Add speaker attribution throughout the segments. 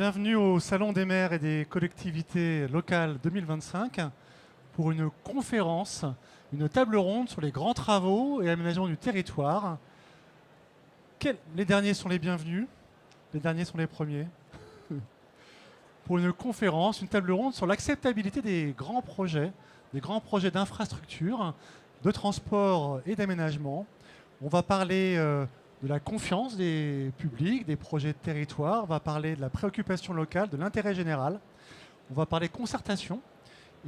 Speaker 1: Bienvenue au Salon des maires et des collectivités locales 2025 pour une conférence, une table ronde sur les grands travaux et aménagement du territoire. Les derniers sont les bienvenus, les derniers sont les premiers. Pour une conférence, une table ronde sur l'acceptabilité des grands projets d'infrastructure, de transport et d'aménagement. On va parler de la confiance des publics, des projets de territoire. On va parler de la préoccupation locale, de l'intérêt général. On va parler concertation.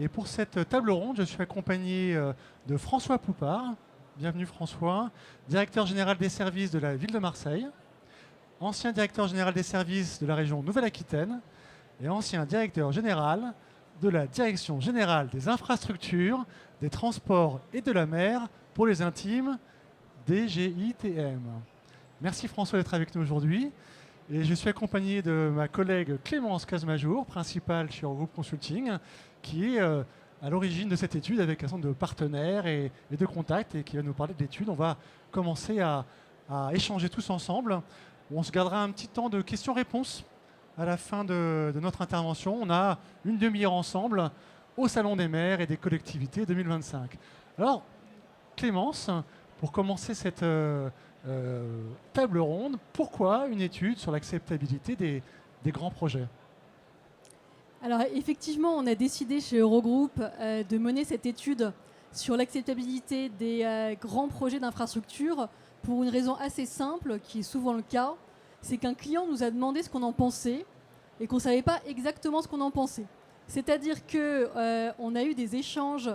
Speaker 1: Et pour cette table ronde, je suis accompagné de François Poupard. Bienvenue François, directeur général des services de la ville de Marseille, ancien directeur général des services de la région Nouvelle-Aquitaine et ancien directeur général de la Direction générale des infrastructures, des transports et de la mer pour les intimes, DGITM. Merci François d'être avec nous aujourd'hui. Et je suis accompagné de ma collègue Clémence Casmajour, principale chez Eurogroupe Consulting, qui est à l'origine de cette étude avec un certain nombre de partenaires et de contacts et qui va nous parler de l'étude. On va commencer à échanger tous ensemble. On se gardera un petit temps de questions-réponses à la fin de notre intervention. On a une demi-heure ensemble au Salon des maires et des collectivités 2025. Alors, Clémence, pour commencer cette table ronde, pourquoi une étude sur l'acceptabilité des grands projets ?
Speaker 2: Alors effectivement, on a décidé chez Eurogroupe de mener cette étude sur l'acceptabilité des grands projets d'infrastructure pour une raison assez simple, qui est souvent le cas, c'est qu'un client nous a demandé ce qu'on en pensait et qu'on ne savait pas exactement ce qu'on en pensait. C'est-à-dire qu'on a eu des échanges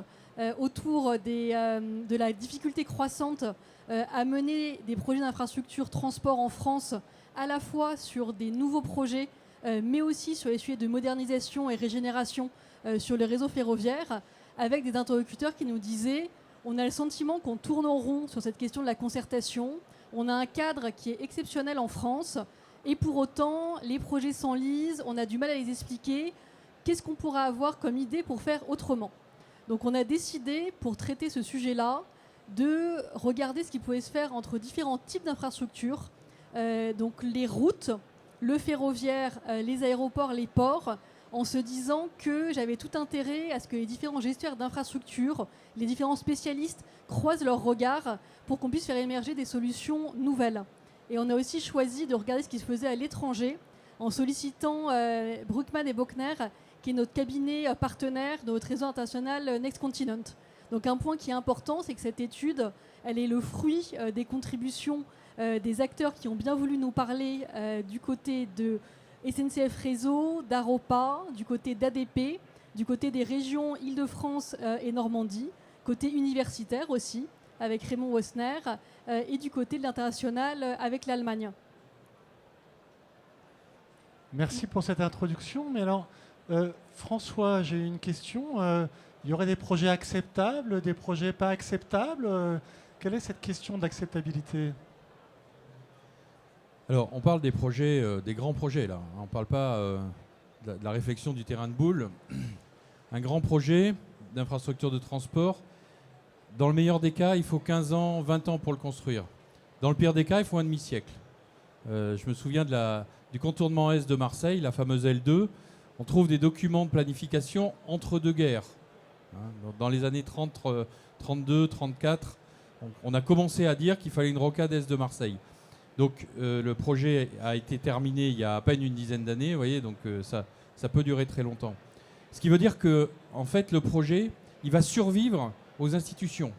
Speaker 2: autour de la difficulté croissante à mener des projets d'infrastructure transport en France, à la fois sur des nouveaux projets, mais aussi sur les sujets de modernisation et régénération sur le réseau ferroviaire, avec des interlocuteurs qui nous disaient on a le sentiment qu'on tourne en rond sur cette question de la concertation, on a un cadre qui est exceptionnel en France, et pour autant, les projets s'enlisent, on a du mal à les expliquer, qu'est-ce qu'on pourra avoir comme idée pour faire autrement ? Donc on a décidé, pour traiter ce sujet-là, de regarder ce qui pouvait se faire entre différents types d'infrastructures, donc les routes, le ferroviaire, les aéroports, les ports, en se disant que j'avais tout intérêt à ce que les différents gestionnaires d'infrastructures, les différents spécialistes croisent leurs regards pour qu'on puisse faire émerger des solutions nouvelles. Et on a aussi choisi de regarder ce qui se faisait à l'étranger en sollicitant Bruckmann et Bockner, qui est notre cabinet partenaire de notre réseau international Next Continent. Donc un point qui est important, c'est que cette étude, elle est le fruit des contributions des acteurs qui ont bien voulu nous parler du côté de SNCF Réseau, d'Aropa, du côté d'ADP, du côté des régions Île-de-France et Normandie, côté universitaire aussi, avec Raymond Wessner, et du côté de l'international avec l'Allemagne.
Speaker 1: Merci pour cette introduction. Mais alors, François, j'ai une question. Il y aurait des projets acceptables, des projets pas acceptables. Quelle est cette question d'acceptabilité ?
Speaker 3: Alors, on parle des projets, des grands projets, là. On ne parle pas de la réflexion du terrain de boule. Un grand projet d'infrastructure de transport, dans le meilleur des cas, il faut 15 ans, 20 ans pour le construire. Dans le pire des cas, il faut un demi-siècle. Je me souviens du contournement est de Marseille, la fameuse L2. On trouve des documents de planification entre deux guerres. Dans les années 30, 32, 34, on a commencé à dire qu'il fallait une rocade est de Marseille. Donc le projet a été terminé il y a à peine une dizaine d'années, vous voyez, donc ça peut durer très longtemps. Ce qui veut dire que en fait, le projet, il va survivre aux institutions,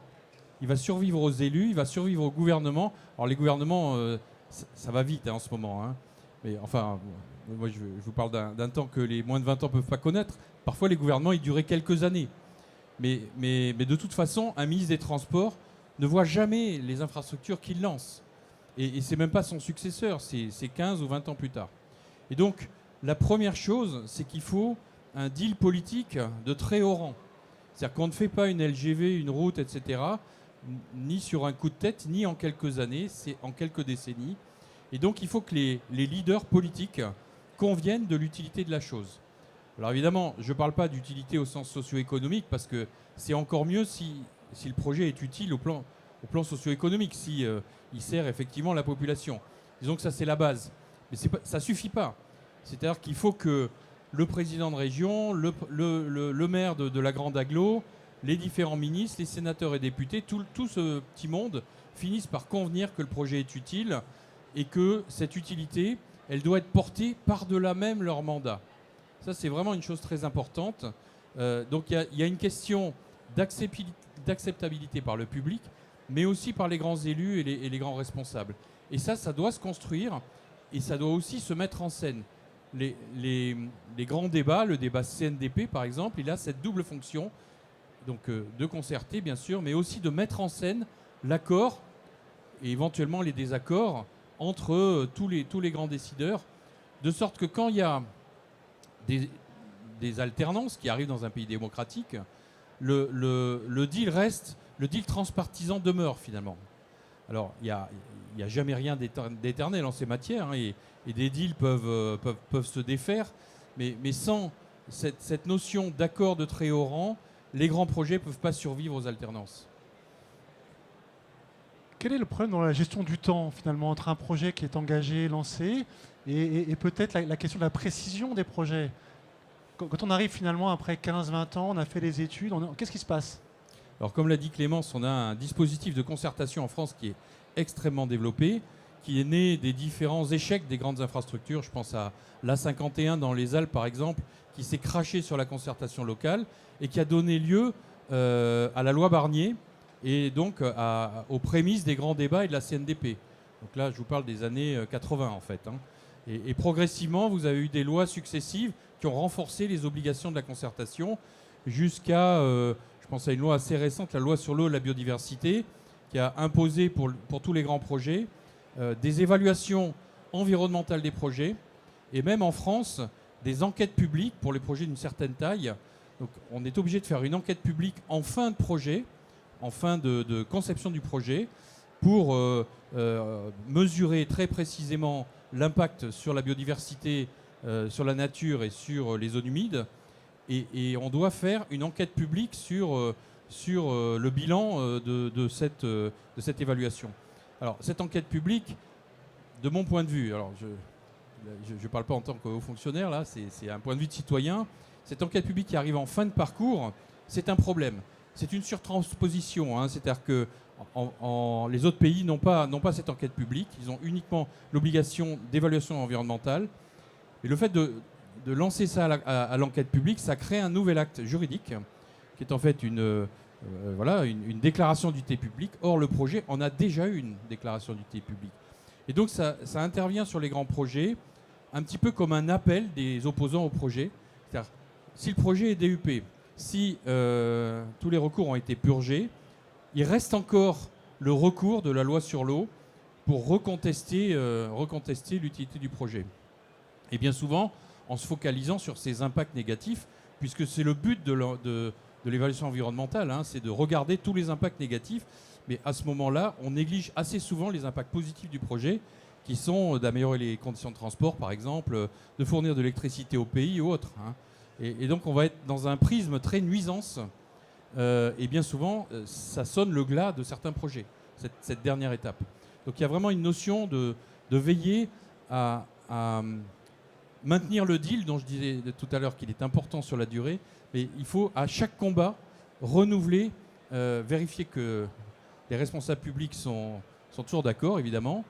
Speaker 3: il va survivre aux élus, il va survivre au gouvernement. Alors les gouvernements, ça va vite en ce moment, hein. Mais enfin, moi je vous parle d'un temps que les moins de 20 ans ne peuvent pas connaître. Parfois les gouvernements, ils duraient quelques années. Mais de toute façon, un ministre des Transports ne voit jamais les infrastructures qu'il lance. Et ce n'est même pas son successeur, c'est 15 ou 20 ans plus tard. Et donc, la première chose, c'est qu'il faut un deal politique de très haut rang. C'est-à-dire qu'on ne fait pas une LGV, une route, etc., ni sur un coup de tête, ni en quelques années, c'est en quelques décennies. Et donc, il faut que les leaders politiques conviennent de l'utilité de la chose. Alors évidemment, je ne parle pas d'utilité au sens socio-économique, parce que c'est encore mieux si le projet est utile au plan socio-économique, si il sert effectivement la population. Disons que ça, c'est la base. Mais ça ne suffit pas. C'est-à-dire qu'il faut que le président de région, le maire de la grande agglo, les différents ministres, les sénateurs et députés, tout ce petit monde finissent par convenir que le projet est utile et que cette utilité, elle doit être portée par-delà même leur mandat. Ça, c'est vraiment une chose très importante. Donc il y a une question d'acceptabilité par le public, mais aussi par les grands élus et les grands responsables. Et ça doit se construire et ça doit aussi se mettre en scène. Les grands débats, le débat CNDP par exemple, il a cette double fonction, donc de concerter bien sûr, mais aussi de mettre en scène l'accord et éventuellement les désaccords entre tous les grands décideurs, de sorte que quand il y a des alternances qui arrivent dans un pays démocratique, le deal transpartisan demeure finalement. Alors, il n'y a jamais rien d'éternel en ces matières, hein, et des deals peuvent se défaire, mais sans cette notion d'accord de très haut rang, les grands projets ne peuvent pas survivre aux alternances.
Speaker 1: Quel est le problème dans la gestion du temps, finalement, entre un projet qui est engagé, lancé, et peut-être la question de la précision des projets? Quand on arrive finalement après 15-20 ans, on a fait les études, qu'est-ce qui se passe?
Speaker 3: Alors, comme l'a dit Clémence, on a un dispositif de concertation en France qui est extrêmement développé, qui est né des différents échecs des grandes infrastructures. Je pense à l'A51 dans les Alpes, par exemple, qui s'est craché sur la concertation locale et qui a donné lieu à la loi Barnier et donc aux prémices des grands débats et de la CNDP. Donc là, je vous parle des années 80, en fait. Hein. Et progressivement, vous avez eu des lois successives qui ont renforcé les obligations de la concertation jusqu'à, je pense à une loi assez récente, la loi sur l'eau et la biodiversité, qui a imposé pour tous les grands projets des évaluations environnementales des projets, et même en France, des enquêtes publiques pour les projets d'une certaine taille. Donc on est obligé de faire une enquête publique en fin de projet, en fin de conception du projet, pour mesurer très précisément l'impact sur la biodiversité, sur la nature et sur les zones humides. Et on doit faire une enquête publique sur le bilan de cette évaluation. Alors, cette enquête publique, de mon point de vue, alors je ne parle pas en tant que haut fonctionnaire, là, c'est un point de vue de citoyen, cette enquête publique qui arrive en fin de parcours, c'est un problème. C'est une surtransposition, hein, c'est-à-dire que les autres pays n'ont pas cette enquête publique, ils ont uniquement l'obligation d'évaluation environnementale. Et le fait de lancer ça à l'enquête publique, ça crée un nouvel acte juridique, qui est en fait une déclaration d'utilité publique. Or, le projet en a déjà eu une déclaration d'utilité publique. Et donc, ça intervient sur les grands projets, un petit peu comme un appel des opposants au projet. C'est-à-dire, si le projet est DUP, si tous les recours ont été purgés, il reste encore le recours de la loi sur l'eau pour recontester l'utilité du projet. Et bien souvent, en se focalisant sur ces impacts négatifs, puisque c'est le but de l'évaluation environnementale, hein, c'est de regarder tous les impacts négatifs. Mais à ce moment-là, on néglige assez souvent les impacts positifs du projet, qui sont d'améliorer les conditions de transport, par exemple, de fournir de l'électricité au pays ou autre. Hein. Et donc, on va être dans un prisme très nuisance. Et bien souvent, ça sonne le glas de certains projets, cette dernière étape. Donc, il y a vraiment une notion de veiller à maintenir le deal, dont je disais tout à l'heure qu'il est important sur la durée, mais il faut à chaque combat renouveler, vérifier que les responsables publics sont toujours d'accord, évidemment.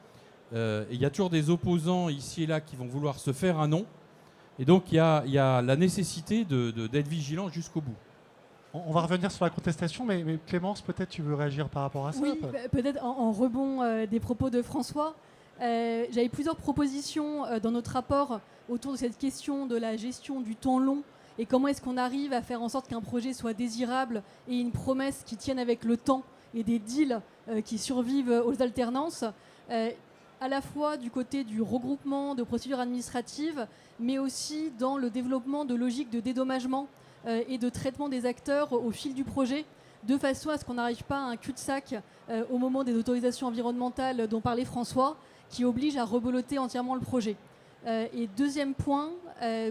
Speaker 3: Et il y a toujours des opposants ici et là qui vont vouloir se faire un nom. Et donc il y a la nécessité d'être vigilant jusqu'au bout.
Speaker 1: On va revenir sur la contestation, mais Clémence, peut-être tu veux réagir par rapport à ça?
Speaker 2: Oui, peut-être en rebond des propos de François. J'avais plusieurs propositions dans notre rapport autour de cette question de la gestion du temps long et comment est-ce qu'on arrive à faire en sorte qu'un projet soit désirable et une promesse qui tienne avec le temps et des deals qui survivent aux alternances, à la fois du côté du regroupement de procédures administratives, mais aussi dans le développement de logiques de dédommagement et de traitement des acteurs au fil du projet, de façon à ce qu'on n'arrive pas à un cul-de-sac au moment des autorisations environnementales dont parlait François, qui oblige à rebeloter entièrement le projet. Et deuxième point,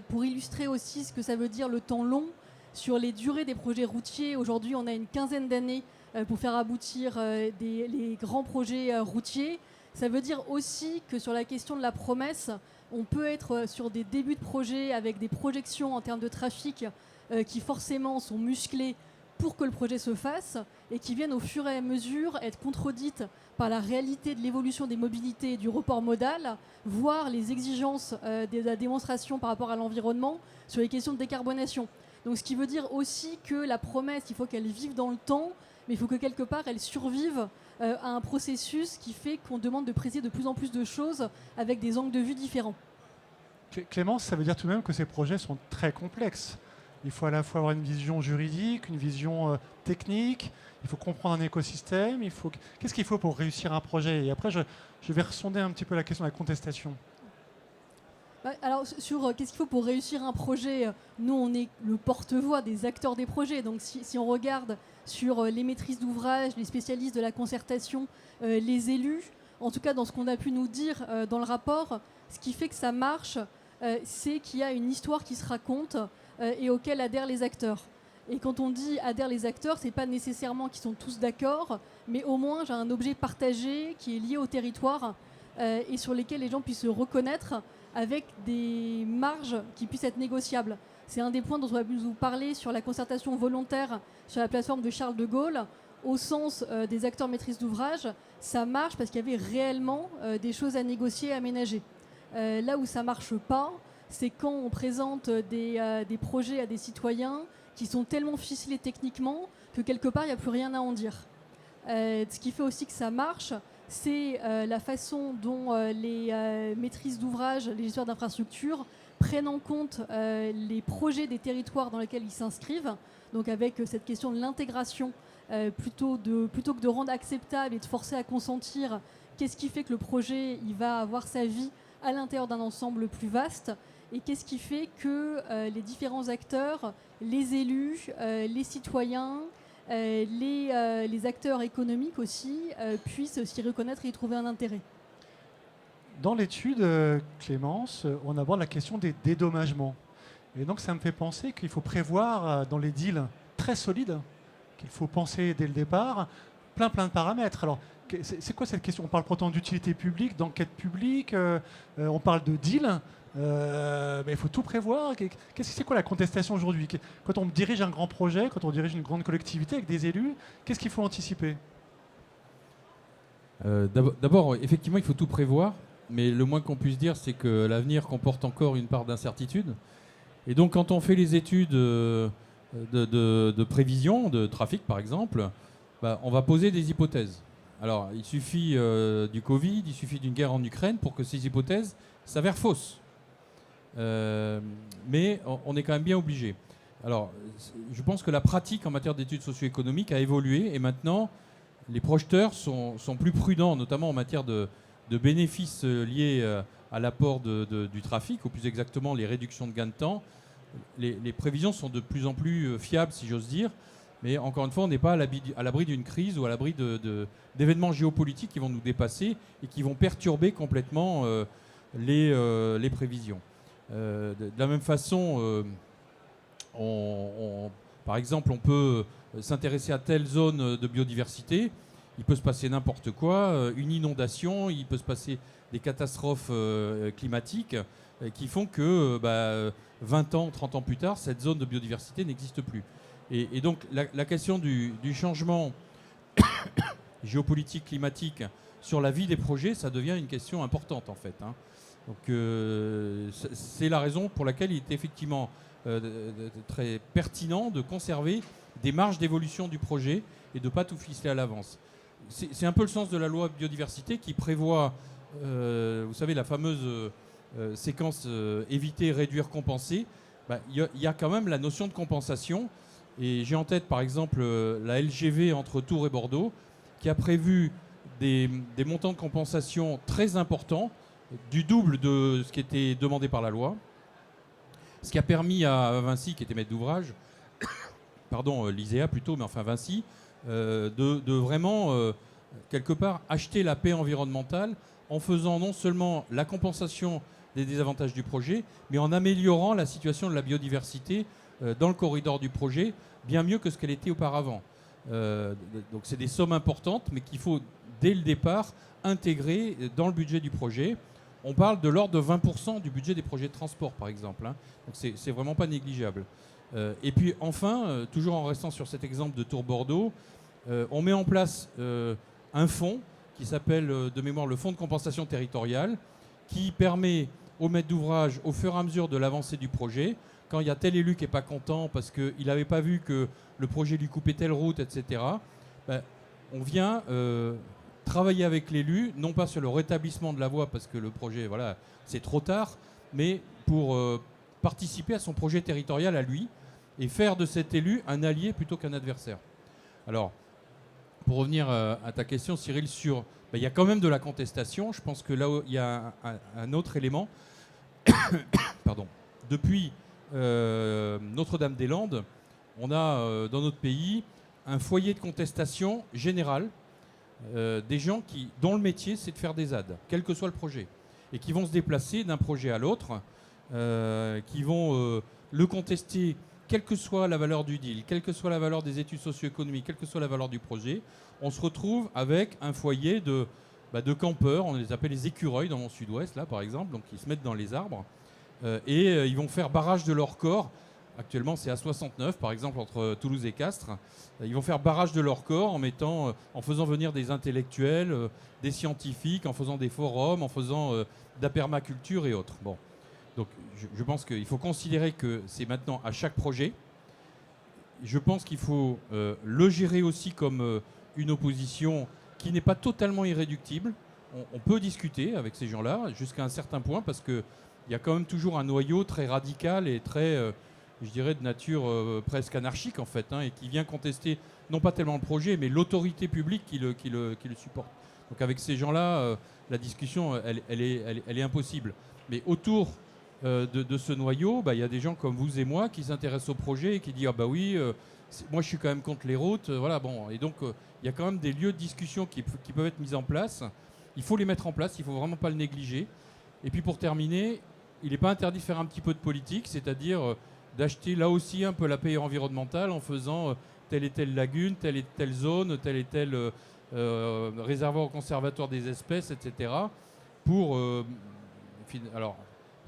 Speaker 2: pour illustrer aussi ce que ça veut dire le temps long, sur les durées des projets routiers, aujourd'hui on a une quinzaine d'années pour faire aboutir les grands projets routiers. Ça veut dire aussi que sur la question de la promesse, On peut être sur des débuts de projet avec des projections en termes de trafic qui forcément sont musclées pour que le projet se fasse et qui viennent au fur et à mesure être contredites par la réalité de l'évolution des mobilités et du report modal, voire les exigences de la démonstration par rapport à l'environnement sur les questions de décarbonation. Donc ce qui veut dire aussi que la promesse, il faut qu'elle vive dans le temps, mais il faut que quelque part elle survive à un processus qui fait qu'on demande de préciser de plus en plus de choses avec des angles de vue différents.
Speaker 1: Clémence, ça veut dire tout de même que ces projets sont très complexes. Il faut à la fois avoir une vision juridique, une vision technique, il faut comprendre un écosystème, qu'est-ce qu'il faut pour réussir un projet? Et après, je vais ressonder un petit peu la question de la contestation.
Speaker 2: Alors, sur qu'est-ce qu'il faut pour réussir un projet, nous, on est le porte-voix des acteurs des projets. Donc, si on regarde sur les maîtrises d'ouvrage, les spécialistes de la concertation, les élus, en tout cas, dans ce qu'on a pu nous dire dans le rapport, ce qui fait que ça marche, c'est qu'il y a une histoire qui se raconte et auquel adhèrent les acteurs. Et quand on dit adhèrent les acteurs, c'est pas nécessairement qu'ils sont tous d'accord, mais au moins j'ai un objet partagé qui est lié au territoire et sur lesquels les gens puissent se reconnaître avec des marges qui puissent être négociables. C'est un des points dont on va vous parler sur la concertation volontaire sur la plateforme de Charles de Gaulle. Au sens des acteurs maîtrise d'ouvrage, ça marche parce qu'il y avait réellement des choses à négocier et à aménager. Là où ça ne marche pas, c'est quand on présente des projets à des citoyens qui sont tellement ficelés techniquement que quelque part, il n'y a plus rien à en dire. Ce qui fait aussi que ça marche, c'est la façon dont les maîtrises d'ouvrage, les gestionnaires d'infrastructures prennent en compte les projets des territoires dans lesquels ils s'inscrivent, donc avec cette question de l'intégration, plutôt que de rendre acceptable et de forcer à consentir, qu'est-ce qui fait que le projet il va avoir sa vie à l'intérieur d'un ensemble plus vaste, et qu'est-ce qui fait que les différents acteurs, les élus, les citoyens, les acteurs économiques aussi puissent s'y reconnaître et y trouver un intérêt.
Speaker 1: Dans l'étude, Clémence, on aborde la question des dédommagements. Et donc ça me fait penser qu'il faut prévoir dans les deals très solides, qu'il faut penser dès le départ, plein de paramètres. Alors, c'est quoi cette question? On parle pourtant d'utilité publique, d'enquête publique, on parle de deal, mais il faut tout prévoir. C'est quoi la contestation aujourd'hui? Quand on dirige un grand projet, quand on dirige une grande collectivité avec des élus, qu'est-ce qu'il faut anticiper?
Speaker 3: D'abord, effectivement, il faut tout prévoir, mais le moins qu'on puisse dire, c'est que l'avenir comporte encore une part d'incertitude. Et donc, quand on fait les études de prévision, de trafic par exemple, on va poser des hypothèses. Alors, il suffit du Covid, il suffit d'une guerre en Ukraine pour que ces hypothèses s'avèrent fausses. Mais on est quand même bien obligé. Alors, je pense que la pratique en matière d'études socio-économiques a évolué et maintenant, les projeteurs sont plus prudents, notamment en matière de bénéfices liés à l'apport du trafic, ou plus exactement les réductions de gains de temps. Les prévisions sont de plus en plus fiables, si j'ose dire. Mais encore une fois, on n'est pas à l'abri d'une crise ou à l'abri d'événements géopolitiques qui vont nous dépasser et qui vont perturber complètement les prévisions. De la même façon, par exemple, on peut s'intéresser à telle zone de biodiversité. Il peut se passer n'importe quoi, une inondation, il peut se passer des catastrophes climatiques qui font que 20 ans, 30 ans plus tard, cette zone de biodiversité n'existe plus. Et donc la question du changement géopolitique, climatique sur la vie des projets, ça devient une question importante en fait. Donc c'est la raison pour laquelle il est effectivement très pertinent de conserver des marges d'évolution du projet et de ne pas tout ficeler à l'avance. C'est un peu le sens de la loi biodiversité qui prévoit, vous savez, la fameuse séquence éviter, réduire, compenser. Il y a quand même la notion de compensation. Et j'ai en tête, par exemple, la LGV entre Tours et Bordeaux, qui a prévu des montants de compensation très importants, du double de ce qui était demandé par la loi, ce qui a permis à Vinci, qui était maître d'ouvrage, pardon, l'ISEA plutôt, mais enfin Vinci, de vraiment, quelque part, acheter la paix environnementale en faisant non seulement la compensation des désavantages du projet, mais en améliorant la situation de la biodiversité dans le corridor du projet, bien mieux que ce qu'elle était auparavant. Donc c'est des sommes importantes, mais qu'il faut, dès le départ, intégrer dans le budget du projet. on parle de l'ordre de 20% du budget des projets de transport, par exemple. Hein. Donc c'est vraiment pas négligeable. Et puis enfin, toujours en restant sur cet exemple de Tour Bordeaux, on met en place un fonds qui s'appelle de mémoire le Fonds de compensation territoriale, qui permet au maître d'ouvrage, au fur et à mesure de l'avancée du projet, quand il y a tel élu qui n'est pas content parce qu'il n'avait pas vu que le projet lui coupait telle route, etc., ben, on vient travailler avec l'élu, non pas sur le rétablissement de la voie parce que le projet, voilà, c'est trop tard, mais pour participer à son projet territorial à lui et faire de cet élu un allié plutôt qu'un adversaire. Alors, pour revenir à ta question, Cyril, sur... Ben, il y a quand même de la contestation. Je pense que là, il y a un autre élément. Pardon. Depuis Notre-Dame-des-Landes, on a dans notre pays un foyer de contestation générale des gens dont le métier, c'est de faire des ZAD, quel que soit le projet, et qui vont se déplacer d'un projet à l'autre, qui vont le contester, quelle que soit la valeur du deal, quelle que soit la valeur des études socio-économiques, quelle que soit la valeur du projet. On se retrouve avec un foyer de campeurs, on les appelle les écureuils dans mon sud-ouest, là par exemple, donc ils se mettent dans les arbres, et ils vont faire barrage de leur corps. Actuellement, c'est à 69, par exemple, entre Toulouse et Castres. Ils vont faire barrage de leur corps en faisant venir des intellectuels, des scientifiques, en faisant des forums, en faisant de la permaculture et autres. Bon. Donc, je pense qu'il faut considérer que c'est maintenant à chaque projet. Je pense qu'il faut le gérer aussi comme une opposition qui n'est pas totalement irréductible. On peut discuter avec ces gens-là jusqu'à un certain point parce qu'il y a quand même toujours un noyau très radical et très... je dirais de nature presque anarchique en fait, hein, et qui vient contester non pas tellement le projet, mais l'autorité publique qui le supporte. Donc avec ces gens-là, la discussion, elle est impossible. Mais autour de ce noyau, il y a des gens comme vous et moi qui s'intéressent au projet et qui disent « Ah bah oui, moi je suis quand même contre les routes. » Voilà, bon. Et donc il y a quand même des lieux de discussion qui peuvent être mis en place. Il faut les mettre en place, il ne faut vraiment pas le négliger. Et puis pour terminer, il n'est pas interdit de faire un petit peu de politique, c'est-à-dire... d'acheter là aussi un peu la paix environnementale en faisant telle et telle lagune, telle et telle zone, tel et tel réservoir au conservatoire des espèces, etc. Pour, alors,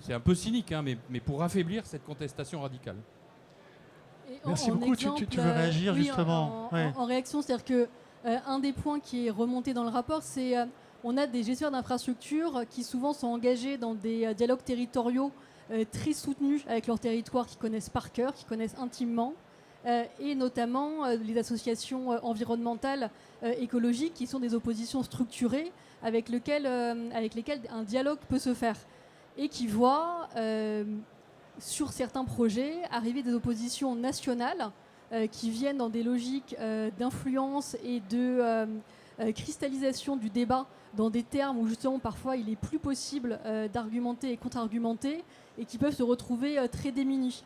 Speaker 3: c'est un peu cynique, hein, mais pour affaiblir cette contestation radicale.
Speaker 1: Merci beaucoup.
Speaker 2: Exemple,
Speaker 1: tu veux réagir
Speaker 2: oui,
Speaker 1: justement
Speaker 2: en réaction, c'est-à-dire que un des points qui est remonté dans le rapport, c'est on a des gestionnaires d'infrastructures qui souvent sont engagés dans des dialogues territoriaux très soutenus avec leur territoire, qui connaissent par cœur, qui connaissent intimement, et notamment les associations environnementales écologiques qui sont des oppositions structurées avec lesquelles un dialogue peut se faire et qui voient sur certains projets arriver des oppositions nationales qui viennent dans des logiques d'influence et de cristallisation du débat dans des termes où justement parfois il est plus possible d'argumenter et contre-argumenter et qui peuvent se retrouver très démunis.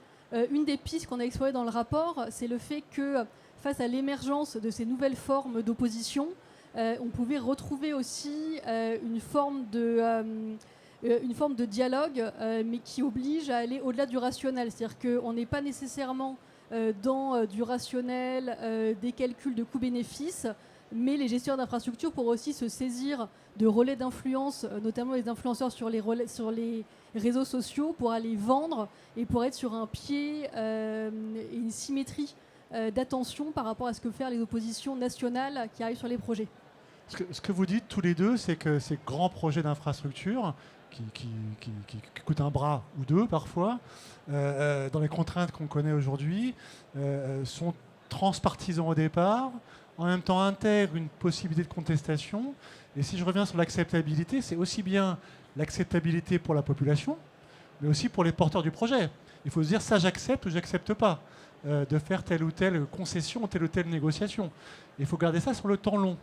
Speaker 2: Une des pistes qu'on a explorées dans le rapport, c'est le fait que face à l'émergence de ces nouvelles formes d'opposition, on pouvait retrouver aussi une forme de dialogue, mais qui oblige à aller au-delà du rationnel. C'est-à-dire qu'on n'est pas nécessairement dans du rationnel, des calculs de coûts-bénéfices, mais les gestionnaires d'infrastructures pourraient aussi se saisir de relais d'influence, notamment les influenceurs sur les réseaux sociaux, pour aller vendre et pour être sur un pied et une symétrie d'attention par rapport à ce que font les oppositions nationales qui arrivent sur les projets.
Speaker 1: Ce que vous dites tous les deux, c'est que ces grands projets d'infrastructure qui coûtent un bras ou deux parfois, dans les contraintes qu'on connaît aujourd'hui, sont transpartisans au départ, en même temps intègrent une possibilité de contestation. Et si je reviens sur l'acceptabilité, c'est aussi bien l'acceptabilité pour la population, mais aussi pour les porteurs du projet. Il faut se dire ça j'accepte ou j'accepte pas de faire telle ou telle concession, telle ou telle négociation. Il faut garder ça sur le temps long.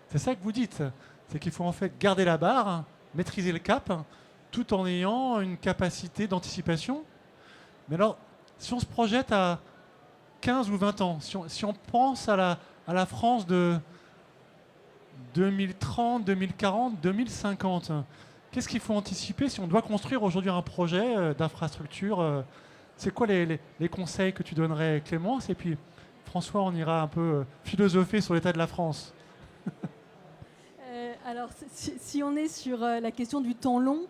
Speaker 1: C'est ça que vous dites, c'est qu'il faut en fait garder la barre, maîtriser le cap, tout en ayant une capacité d'anticipation. Mais alors, si on se projette à 15 ou 20 ans, si on pense à la France de 2030, 2040, 2050, qu'est-ce qu'il faut anticiper si on doit construire aujourd'hui un projet d'infrastructure? C'est quoi les conseils que tu donnerais, Clémence? Et puis, François, on ira un peu philosopher sur l'état de la France.
Speaker 2: Alors, si on est sur la question du temps long,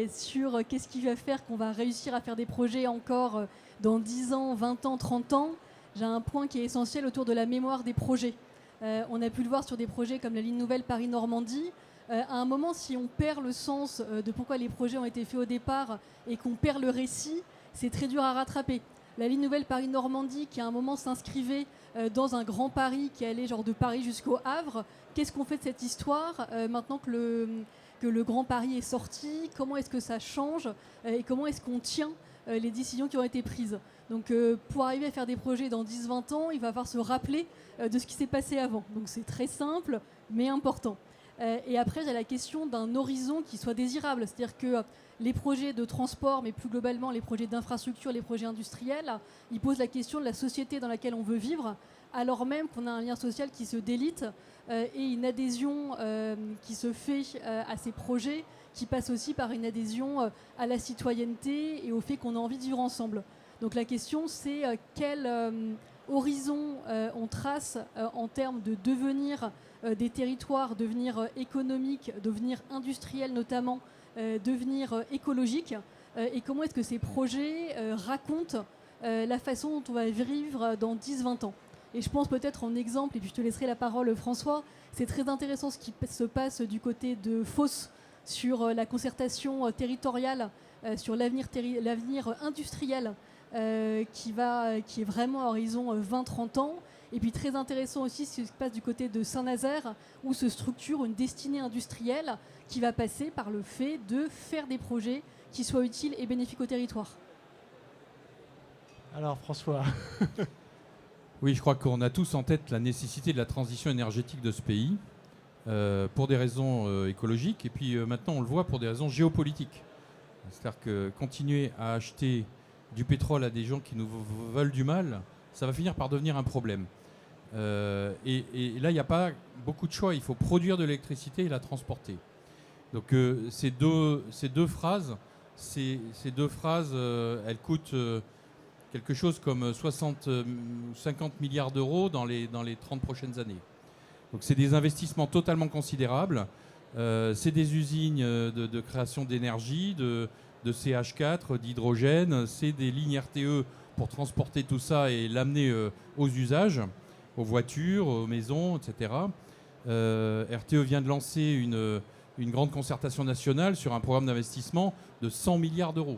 Speaker 2: sur qu'est-ce qui va faire qu'on va réussir à faire des projets encore dans 10 ans, 20 ans, 30 ans, j'ai un point qui est essentiel autour de la mémoire des projets. On a pu le voir sur des projets comme la ligne nouvelle Paris-Normandie. À un moment, si on perd le sens de pourquoi les projets ont été faits au départ et qu'on perd le récit, c'est très dur à rattraper. La ligne nouvelle Paris-Normandie, qui à un moment s'inscrivait dans un grand Paris qui allait genre de Paris jusqu'au Havre, qu'est-ce qu'on fait de cette histoire maintenant que le Grand Paris est sorti? Comment est-ce que ça change et comment est-ce qu'on tient les décisions qui ont été prises? Donc pour arriver à faire des projets dans 10-20 ans, il va falloir se rappeler de ce qui s'est passé avant. Donc c'est très simple mais important. Et après, il y a la question d'un horizon qui soit désirable. C'est-à-dire que les projets de transport, mais plus globalement les projets d'infrastructure, les projets industriels, ils posent la question de la société dans laquelle on veut vivre, alors même qu'on a un lien social qui se délite et une adhésion qui se fait à ces projets, qui passe aussi par une adhésion à la citoyenneté et au fait qu'on a envie de vivre ensemble. Donc la question, c'est quel horizon on trace en termes de devenir des territoires, devenir économiques, devenir industriels notamment, devenir écologiques, et comment est-ce que ces projets racontent la façon dont on va vivre dans 10-20 ans. Et je pense peut-être en exemple, et puis je te laisserai la parole François, c'est très intéressant ce qui se passe du côté de Fos sur la concertation territoriale, sur l'avenir industriel qui est vraiment à horizon 20-30 ans. Et puis très intéressant aussi ce qui se passe du côté de Saint-Nazaire, où se structure une destinée industrielle qui va passer par le fait de faire des projets qui soient utiles et bénéfiques au territoire.
Speaker 1: Alors François.
Speaker 3: Oui, je crois qu'on a tous en tête la nécessité de la transition énergétique de ce pays pour des raisons écologiques et puis maintenant on le voit pour des raisons géopolitiques. C'est-à-dire que continuer à acheter du pétrole à des gens qui nous veulent du mal, ça va finir par devenir un problème. Et là, il n'y a pas beaucoup de choix. Il faut produire de l'électricité et la transporter. Donc ces deux phrases, elles coûtent quelque chose comme 60 ou 50 milliards d'euros dans les 30 prochaines années. Donc c'est des investissements totalement considérables. C'est des usines de création d'énergie, de CH4, d'hydrogène. C'est des lignes RTE pour transporter tout ça et l'amener aux usages, aux voitures, aux maisons, etc. RTE vient de lancer une grande concertation nationale sur un programme d'investissement de 100 milliards d'euros.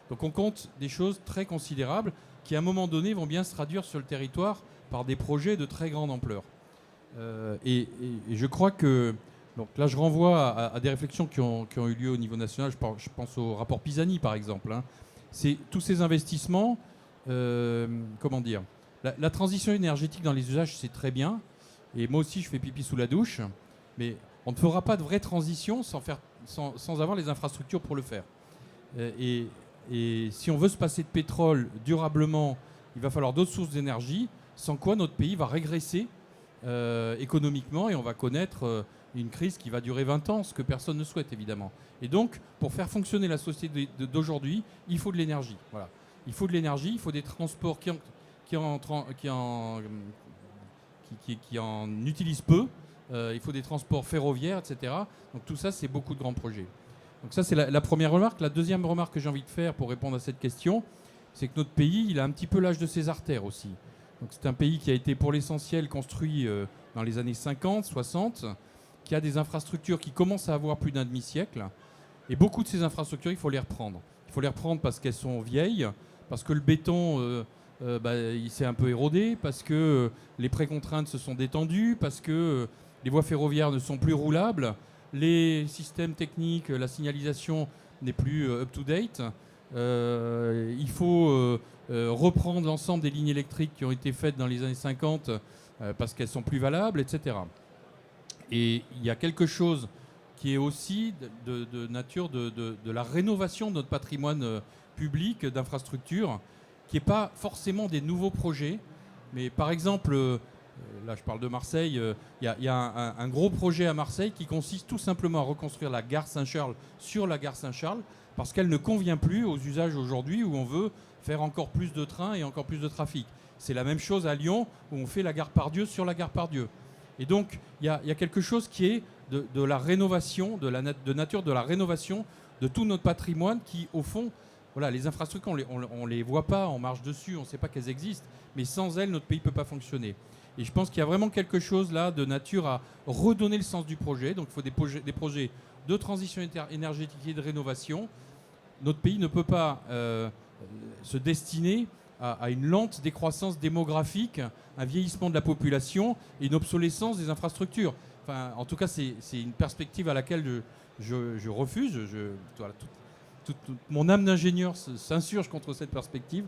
Speaker 3: Donc on compte des choses très considérables qui, à un moment donné, vont bien se traduire sur le territoire par des projets de très grande ampleur. Et je crois que... Donc là, je renvoie à des réflexions qui ont eu lieu au niveau national. Je pense au rapport Pisani, par exemple. C'est tous ces investissements... comment dire, la transition énergétique dans les usages, c'est très bien. Et moi aussi, je fais pipi sous la douche. Mais on ne fera pas de vraie transition sans avoir les infrastructures pour le faire. Et si on veut se passer de pétrole durablement, il va falloir d'autres sources d'énergie, sans quoi notre pays va régresser économiquement et on va connaître une crise qui va durer 20 ans, ce que personne ne souhaite évidemment. Et donc, pour faire fonctionner la société d'aujourd'hui, il faut de l'énergie. Voilà. Il faut de l'énergie, il faut des transports qui en utilisent peu, il faut des transports ferroviaires, etc. Donc tout ça, c'est beaucoup de grands projets. Donc ça, c'est la première remarque. La deuxième remarque que j'ai envie de faire pour répondre à cette question, c'est que notre pays, il a un petit peu l'âge de ses artères aussi. Donc c'est un pays qui a été pour l'essentiel construit dans les années 50, 60, qui a des infrastructures qui commencent à avoir plus d'un demi-siècle. Et beaucoup de ces infrastructures, il faut les reprendre. Il faut les reprendre parce qu'elles sont vieilles, parce que le béton, il s'est un peu érodé, parce que les précontraintes se sont détendues, parce que les voies ferroviaires ne sont plus roulables, les systèmes techniques, la signalisation n'est plus up-to-date. Il faut reprendre l'ensemble des lignes électriques qui ont été faites dans les années 50 parce qu'elles sont plus valables, etc. Et il y a quelque chose qui est aussi de nature de la rénovation de notre patrimoine public, d'infrastructures, qui n'est pas forcément des nouveaux projets. Mais par exemple, là je parle de Marseille, il y a un gros projet à Marseille qui consiste tout simplement à reconstruire la gare Saint-Charles sur la gare Saint-Charles, parce qu'elle ne convient plus aux usages aujourd'hui où on veut faire encore plus de trains et encore plus de trafic. C'est la même chose à Lyon où on fait la gare Pardieu sur la gare Pardieu. Et donc, il y a quelque chose qui est de la rénovation, de nature de la rénovation de tout notre patrimoine qui, au fond, voilà, les infrastructures, on les voit pas, on marche dessus, on ne sait pas qu'elles existent, mais sans elles, notre pays ne peut pas fonctionner. Et je pense qu'il y a vraiment quelque chose là de nature à redonner le sens du projet. Donc il faut des projets de transition énergétique et de rénovation. Notre pays ne peut pas se destiner à une lente décroissance démographique, un vieillissement de la population et une obsolescence des infrastructures. Enfin, en tout cas, c'est une perspective à laquelle je refuse. Voilà, toute mon âme d'ingénieur s'insurge contre cette perspective.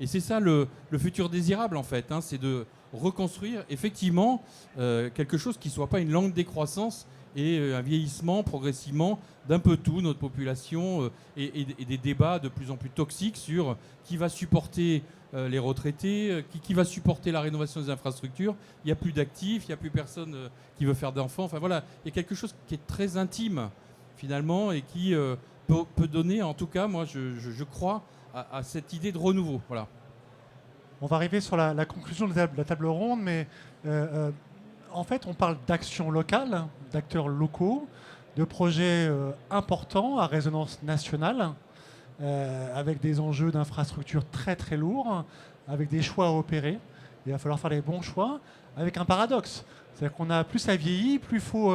Speaker 3: Et c'est ça le futur désirable, en fait. Hein, c'est de reconstruire effectivement quelque chose qui ne soit pas une lente décroissance et un vieillissement progressivement d'un peu tout, notre population, et des débats de plus en plus toxiques sur qui va supporter les retraités, qui va supporter la rénovation des infrastructures. Il n'y a plus d'actifs, il n'y a plus personne qui veut faire d'enfants. Enfin voilà, il y a quelque chose qui est très intime finalement et qui peut donner, en tout cas, moi je crois, à cette idée de renouveau. Voilà.
Speaker 1: On va arriver sur la conclusion de la table ronde, mais en fait, on parle d'actions locales, d'acteurs locaux, de projets importants à résonance nationale, avec des enjeux d'infrastructures très très lourds, avec des choix à opérer. Il va falloir faire les bons choix, avec un paradoxe. C'est-à-dire qu'on a plus ça vieillit, plus faut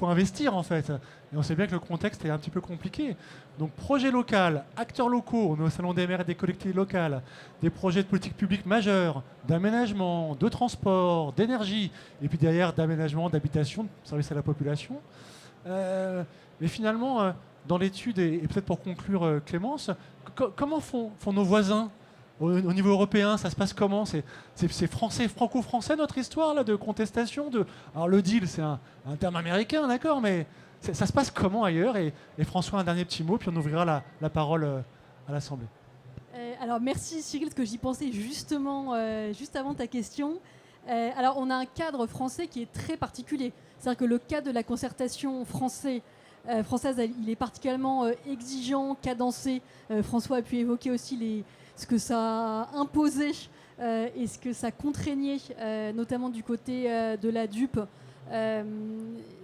Speaker 1: investir en fait. Et on sait bien que le contexte est un petit peu compliqué. Donc projet local, acteurs locaux, on est au Salon des maires et des collectivités locales, des projets de politique publique majeurs, d'aménagement, de transport, d'énergie, et puis derrière d'aménagement, d'habitation, de service à la population. Mais finalement, dans l'étude, et peut-être pour conclure Clémence, comment font nos voisins au niveau européen? Ça se passe comment? C'est français, franco-français notre histoire là, de contestation Alors le deal, c'est un terme américain, d'accord, mais ça se passe comment ailleurs? Et François, un dernier petit mot, puis on ouvrira la parole à l'Assemblée.
Speaker 2: Alors merci Cyril, parce que j'y pensais justement juste avant ta question. Alors on a un cadre français qui est très particulier. C'est-à-dire que le cadre de la concertation française, il est particulièrement exigeant, cadencé. François a pu évoquer aussi ce que ça a imposé et ce que ça contraignait, notamment du côté de la DUP.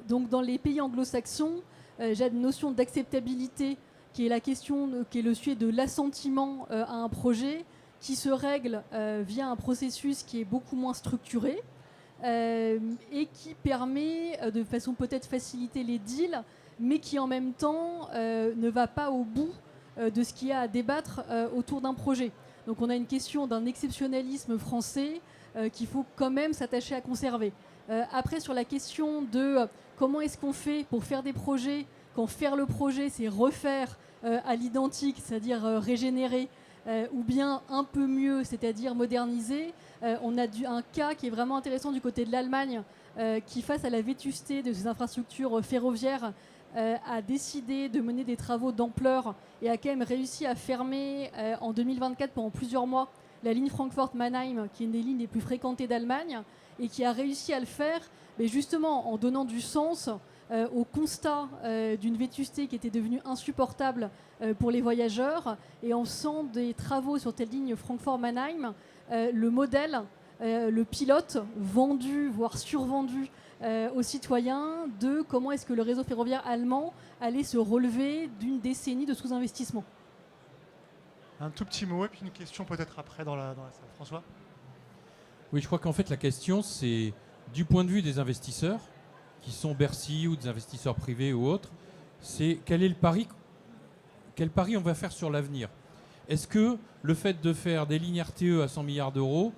Speaker 2: Donc dans les pays anglo-saxons, j'ai une notion d'acceptabilité qui est la question, qui est le sujet de l'assentiment à un projet qui se règle via un processus qui est beaucoup moins structuré et qui permet de façon peut-être faciliter les deals, mais qui en même temps ne va pas au bout de ce qu'il y a à débattre autour d'un projet. Donc on a une question d'un exceptionnalisme français qu'il faut quand même s'attacher à conserver. Après, sur la question de comment est-ce qu'on fait pour faire des projets, quand faire le projet, c'est refaire à l'identique, c'est-à-dire régénérer, ou bien un peu mieux, c'est-à-dire moderniser, on a un cas qui est vraiment intéressant du côté de l'Allemagne, qui, face à la vétusté de ses infrastructures ferroviaires, a décidé de mener des travaux d'ampleur et a quand même réussi à fermer en 2024 pendant plusieurs mois la ligne Francfort-Mannheim, qui est une des lignes les plus fréquentées d'Allemagne, et qui a réussi à le faire mais justement en donnant du sens au constat d'une vétusté qui était devenue insupportable pour les voyageurs, et en faisant des travaux sur telle ligne Francfort-Mannheim, le modèle, le pilote vendu, voire survendu aux citoyens de comment est-ce que le réseau ferroviaire allemand allait se relever d'une décennie de sous-investissement.
Speaker 1: Un tout petit mot et puis une question peut-être après dans la salle. François?
Speaker 3: Oui, je crois qu'en fait la question c'est du point de vue des investisseurs qui sont Bercy ou des investisseurs privés ou autres, c'est quel pari on va faire sur l'avenir. Est-ce que le fait de faire des lignes RTE à 100 milliards d'euros,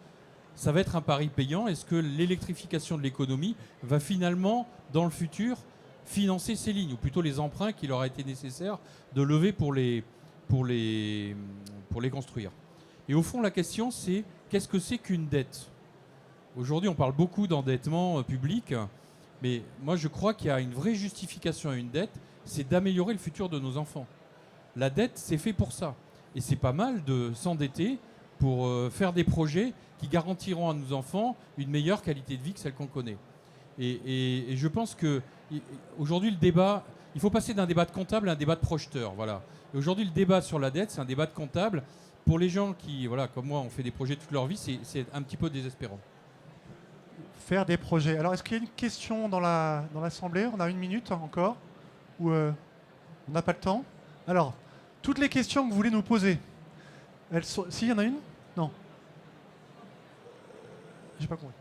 Speaker 3: ça va être un pari payant? Est-ce que l'électrification de l'économie va finalement, dans le futur, financer ces lignes, ou plutôt les emprunts qu'il aura été nécessaire de lever pour les construire? Et au fond, la question, c'est qu'est-ce que c'est qu'une dette? Aujourd'hui, on parle beaucoup d'endettement public, mais moi, je crois qu'il y a une vraie justification à une dette, c'est d'améliorer le futur de nos enfants. La dette, c'est fait pour ça. Et c'est pas mal de s'endetter pour faire des projets qui garantiront à nos enfants une meilleure qualité de vie que celle qu'on connaît. Et je pense qu'aujourd'hui, le débat, il faut passer d'un débat de comptable à un débat de projeteur. Voilà. Et aujourd'hui, le débat sur la dette, c'est un débat de comptable. Pour les gens qui, voilà, comme moi, ont fait des projets toute leur vie, c'est un petit peu désespérant.
Speaker 1: faire des projets. Alors, est-ce qu'il y a une question dans l'Assemblée? On a 1 minute encore? Ou on n'a pas le temps? Alors, toutes les questions que vous voulez nous poser, elles sont... Si, il y en a une? Non. J'ai pas compris.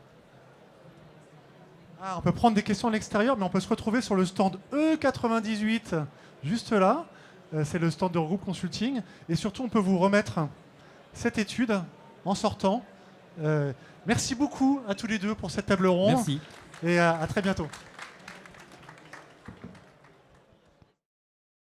Speaker 1: Ah, on peut prendre des questions à l'extérieur, mais on peut se retrouver sur le stand E98, juste là. C'est le stand de Eurogroupe Consulting. Et surtout, on peut vous remettre cette étude en sortant. Merci beaucoup à tous les deux pour cette table ronde.
Speaker 3: Merci.
Speaker 1: Et à très bientôt.